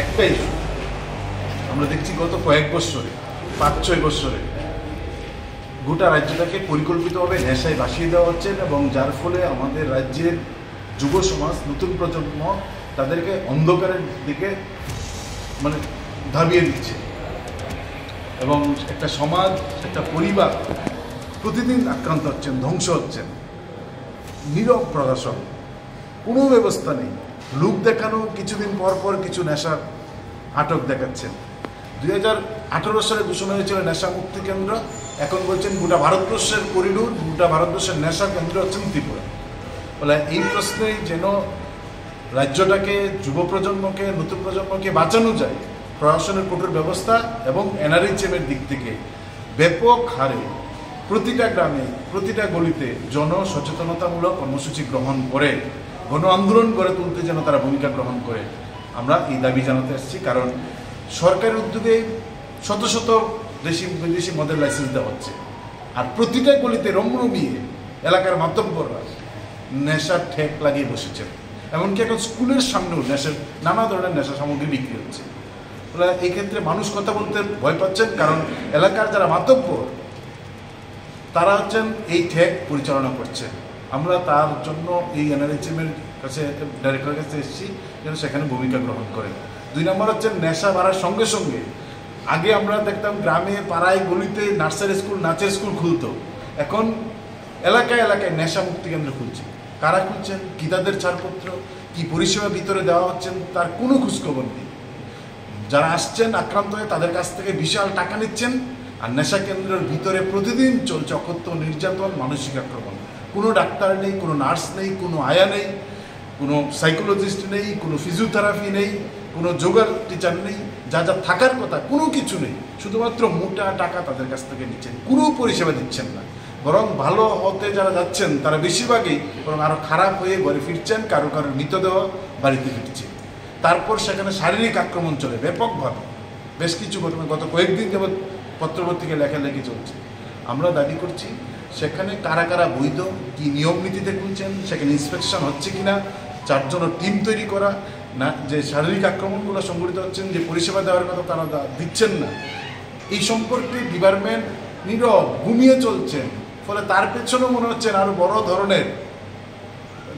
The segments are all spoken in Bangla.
একটাই আমরা দেখছি গত কয়েক বছরে 5-6 বছরে গোটা রাজ্যটাকে পরিকল্পিতভাবে নেশায় ভাসিয়ে দেওয়া হচ্ছে এবং যার ফলে আমাদের রাজ্যের যুব সমাজ নতুন প্রজন্ম তাদেরকে অন্ধকারের দিকে ধাবিয়ে দিচ্ছে এবং একটা সমাজ একটা পরিবার প্রতিদিন আক্রান্ত হচ্ছেন, ধ্বংস হচ্ছেন। নীরব প্রশাসন, কোনো ব্যবস্থা নেই। লোক দেখানো, কিছুদিন পর পর কিছু নেশা আটক দেখাচ্ছেন। 2018 সালে ঘোষণা হয়েছিল নেশা মুক্তি কেন্দ্র, এখন বলছেন গোটা ভারতবর্ষের করিডোর, গোটা ভারতবর্ষের নেশা কেন্দ্র হচ্ছেন ত্রিপুরা। বলে এই প্রশ্নেই যেন রাজ্যটাকে, যুব প্রজন্মকে, নতুন প্রজন্মকে বাঁচানো যায়, প্রশাসনের কঠোর ব্যবস্থা এবং এনআরএইচএমের দিক থেকে ব্যাপক হারে প্রতিটা গ্রামে, প্রতিটা গলিতে জনসচেতনতামূলক কর্মসূচি গ্রহণ করে গণ আন্দোলন গড়ে তুলতে যেন তারা ভূমিকা গ্রহণ করে, আমরা এই দাবি জানাতে আসছি। কারণ সরকারের উদ্যোগে শত শত বিদেশি মদের লাইসেন্স দেওয়া হচ্ছে, আর প্রতিটা গলিতে রমরমিয়ে এলাকার মাতব্বররা নেশার ঠেক লাগিয়ে বসেছেন। এমনকি এখন স্কুলের সামনেও নানা ধরনের নেশা সামগ্রী বিক্রি হচ্ছে। এই ক্ষেত্রে মানুষ কথা বলতে ভয় পাচ্ছেন, কারণ এলাকার যারা মাতব্বর তারা হচ্ছেন এই ঠেক পরিচালনা করছে। আমরা তার জন্য এই এনআরএইচএমের কাছে, ডাইরেক্টরের কাছে এসেছি যেন সেখানে ভূমিকা গ্রহণ করেন। 2 নম্বর হচ্ছেন নেশা বাড়ার সঙ্গে সঙ্গে আগে আমরা দেখতাম গ্রামে, পাড়ায়, গলিতে নার্সারি স্কুল, নাচের স্কুল খুলতো, এখন এলাকায় এলাকায় নেশা মুক্তি কেন্দ্র খুলছে। কারা খুলছেন, কি তাদের ছাড়পত্র, কি পরিষেবা ভিতরে দেওয়া হচ্ছেন, তার কোনো খোঁজখবর নেই। যারা আসছেন আক্রান্ত হয়ে তাদের কাছ থেকে বিশাল টাকা নিচ্ছেন, আর নেশা কেন্দ্রের ভিতরে প্রতিদিন চলছে অকথ্য নির্যাতন, মানসিক আক্রমণ। কোনো ডাক্তার নেই, কোনো নার্স নেই, কোনো আয়া নেই, কোনো সাইকোলজিস্ট নেই, কোনো ফিজিওথেরাপি নেই, কোনো যোগার টিচার নেই, যা যা থাকার কথা কোনো কিছু নেই। শুধুমাত্র মোটা টাকা তাদের কাছ থেকে নিচ্ছেন, কোনো পরিষেবা দিচ্ছেন না। বরং ভালো হতে যারা যাচ্ছেন তারা বেশিরভাগই বরং আরও খারাপ হয়ে ঘরে ফিরছেন, কারো কারো মৃতদেহ বাড়িতে ফিরছে। তারপর সেখানে শারীরিক আক্রমণ চলে ব্যাপকভাবে। বেশ কিছু ঘটনা গত কয়েকদিন যাবৎ পত্রপত্রিকায় লেখালেখি চলছে। আমরা দাবি করছি সেখানে কারা কারা বৈধ, কি নিয়ম নীতিতে খুলছেন, সেখানে ইন্সপেকশন হচ্ছে কিনা, 4 জনের টিম তৈরি করা, না যে শারীরিক আক্রমণগুলো সংঘটিত হচ্ছেন, যে পরিষেবা দেওয়ার কথা তারা দিচ্ছেন না, এই সম্পর্কে ডিপার্টমেন্ট নীরব ঘুমিয়ে চলছেন। ফলে তার পেছনেও মনে হচ্ছেন আরও বড় ধরনের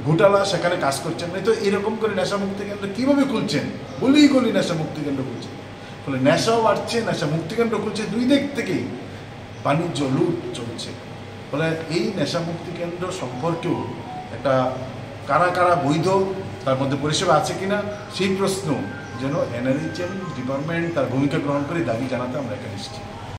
ঘোটালা সেখানে কাজ করছেন। তো এরকম করে নেশা মুক্তি কেন্দ্র কীভাবে খুলছেন, গলি গলি নেশা মুক্তি কেন্দ্র খুলছেন। ফলে নেশাও বাড়ছে, নেশা মুক্তি কেন্দ্র খুলছে, 2 দিক থেকেই বাণিজ্য লুট চলছে। ফলে এই নেশা মুক্তি কেন্দ্র সম্পর্কেও একটা কারা কারা বৈধ, তার মধ্যে পরিষেবা আছে কিনা, সেই প্রশ্ন যেন এনআরএইচএম ডিপার্টমেন্ট তার ভূমিকা গ্রহণ করে দাবি জানাতে আমরা এখানে এসেছি।